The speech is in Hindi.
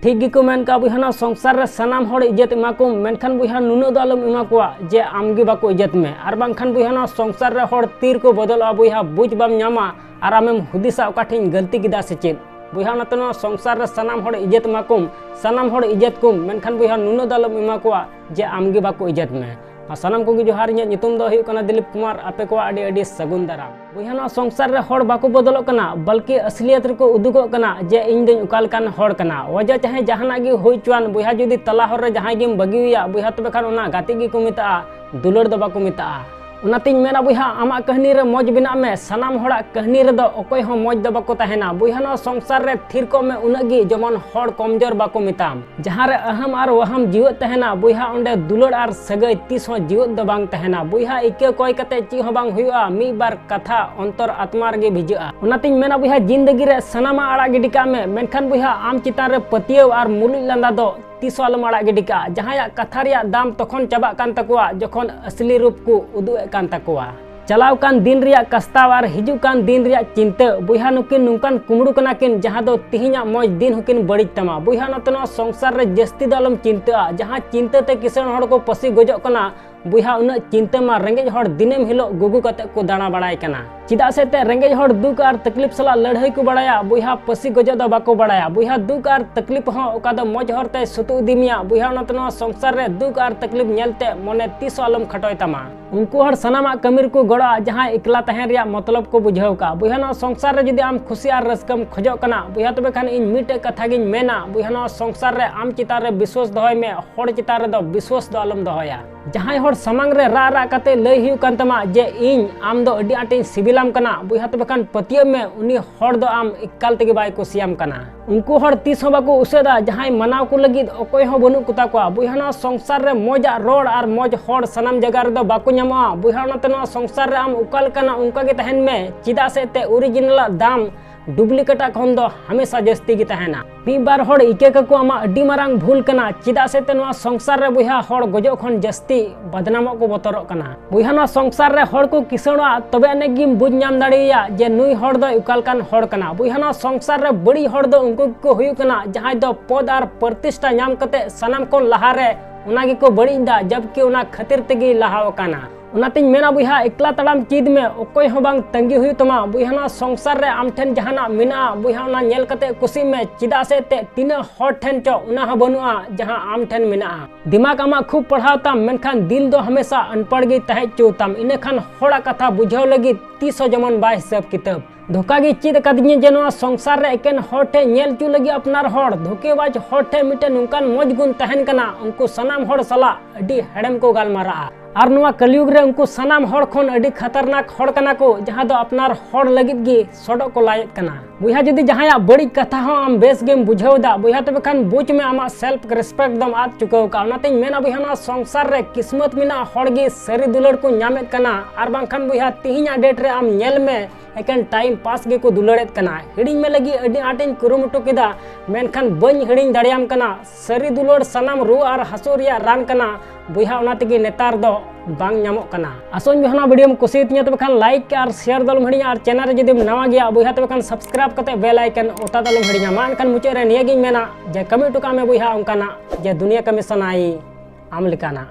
ठीक गिको मेन का बुहा संसार रे सनाम हर इज्जत एमाकुम मेनखान बुहा नुना दो आलम एमा कोआ जे आमगे बाको इज्जत में और बांखान बुहा संसार रे हर तीर को बदलवा बुहा बुझ बाम नामा और आमेम हुदिसा ओकाठिन गलती किदा से चेद बुहा नतनो संसार रे सनाम हर इज्जत एमाकुम सनाम हर इज्जत कुम मेनखान बुहा नुना दो आलम एमा कोआ जे आमगे बाको इज्जत में सानाम को जोहार इन नितुम दो हुई कना दिलीप कुमार आपे को आडी आडी सगुन दाराम बुहा संसार रे हर बाको बदलो कना बल्कि असलियत रे को उदुगो कना जे इन दिन उकाल कान हर कना वजह चाहे जहाना गी होई चुआन बुहा जुदी तला हर रे जहां गिम बगिया बुहा तबे खान ओना गाती गी को मिता दुलड़ दो बाको मिता उनातिन मेना बुहा आमा कहानी रे मौज बिना में सनाम हड़ा कहानी रे दो अकोय हो मौज दो बाको तहेना बुहा संसार रे थिर को में उनगी जमन हड़ कमजोर बाको मिताम जहां रे अहम और वहम जीवत तहेना बुहा ओंडे दुलड़ और सगई तीस हो जीवत दो बांग तहेना बुहा इके कोय कते ची हो बांग हुआ मी बार कथा अंतर आत्मा रे भिजा उनातिन मेना बुहा जिंदगी रे सनामा आड़ा गिडिका में मेनखान बुहा आम चितान रे पतियव और मुलुज लांदा दो तीस आलम आड़ा गिडिका जहां कथा रिया दाम तखन चाबा कान तकुआ जखन असली रूप को उदुए कान तकुआ चलाव कान दिन रिया कस्ताव और हिजु कान दिन रिया चिंता बुहा नुकिन नुकान कुमड़ू कना किन जहां दो तिहिना मौज दिन हुकिन बड़ी तमा बुहा नतनो संसार रे जस्ती दलम चिंता जहां चिंता ते किसान हड़ को पसी गजो कना बुहा उन चिंता मा रेंगेज हड़ दिनेम हिलो गुगु कते को दाना बड़ाय कना चिदा से ते रेंगेज हड़ दुख और तकलीफ सला लड़ाई को बड़ाया बुहा पसी गजो द बाको बड़ाया बुहा दुख और तकलीफ हो ओका द मौज हरते सुतु दिमिया बुहा नतनो संसार रे दुख और तकलीफ नेलते मने तीस आलम खटोय तमा उनको हर सनामा कमीर को गड़ा जहां एकला तहन रिया मतलब को बुझाव का बुहा संसार रे जदी आम खुशी और रस्कम खजो कना बुहा तबे खान इन मिटे कथा गिन मेना बुहा संसार रे आम चितार रे विश्वास दहय में हड़ चितार रे द विश्वास द आलम दहया जहां हड़ समांग रे रा रा कते लय हिउ कान तमा जे इन आम दो अडी आटे सिबिलाम कना बुहा तबे खान पतिय में उनी हड़ दो आम इक्काल तेगे बाय को सियाम कना उनको हड़ तीस हो बाको उसेदा जहां मनाव को लगिद अकोय हो बनु कुता को बुहा संसार रे मौजा रोड और मौज हड़ सनाम जगह रे दो बाको ᱧᱟᱢᱚᱜᱼᱟ बुहा नतनो संसार रे आम उकाल कना उनका के तहन में चिदा से ते ओरिजिनल दाम डुप्लीकेट खन दो हमेशा जस्ती की तहना मी बार हड़ इके को आमा अड्डी मारांग भूल कना चिदा से ते नवा संसार रे बुहा हड़ गजो खन जस्ती बदनामो को बतरो कना बुहा संसार रे हड़ को किसणवा तबे अने गिम बुझ नाम दाड़िया जे नुई हड़ दो उकाल कान हड़ कना बुहा संसार रे बड़ी हड़ दो उनको को हुयु कना जहां दो पद और प्रतिष्ठा नाम कते सनाम कोन लहा रे उनागी को बड़ी दा जबकि उना खातिर तेगी लहाव काना उनातिन मेना बुहा एकला तड़ाम चीद में अकोय हो बांग तंगी हुई तमा बुहा संसार रे आम ठेन जहाना मिना बुहा उना नेल कते कुसी में चिदा से ते तीन हड़ ठेन चो उना ह बनुआ जहां आम ठेन मिना दिमाग आमा खूब पढ़ावता मेनखान दिल दो हमेशा अनपढ़ गी तहे चौताम इने खान हड़ा कथा बुझाव लगी 30 जमन बा हिसाब किताब धोखा गी चीद कदिनी जे नवा संसार रे एकेन हड़ ठे नेल चु लगी अपनार हड़ धोकेबाज हड़ ठे मिटे नुकान मौज गुण तहन कना उनको सनाम हड़ सला अडी हेड़म को गालमारा और नुआ कलयुग रे उनको सनाम हड़ खन अडी खतरनाक हड़ कना को जहां दो अपनार हड़ लगित गी सड़ो को लायत कना बुहा जदी जहां बड़ी कथा हो आम बेस गेम बुझाव दा बुहा तबे खान बुझ में आमा सेल्फ रिस्पेक्ट दम आद चुकाव का उनाते मेना बुहा संसार रे किस्मत मिना हड़ गी सरी दुलड़ को नामेत कना और बांखान बुहा तिहिना डेट रे आम नेल में एकेन टाइम पास गे को दुलड़ेत कना हिडिंग में लगी अडी आटिन कुरुमुटु किदा मेनखान बन हिडिंग दाड़ियाम कना सरी दुलड़ सनाम रु और हसुरिया रान कना बुहा उना तेगी नेतार दो बांग नामो कना आसोन बिहाना वीडियो में कुसी तिया तबे खान लाइक और शेयर दलम हडिया और चैनल रे जदी नवा गया बुहा तबे खान सब्सक्राइब कते बेल आइकन ओता दलम हडिया मान खान मुचे रे निया गिन मेना जे कमी टुका में बुहा उनकाना जे दुनिया कमी सनाई आम लिकाना।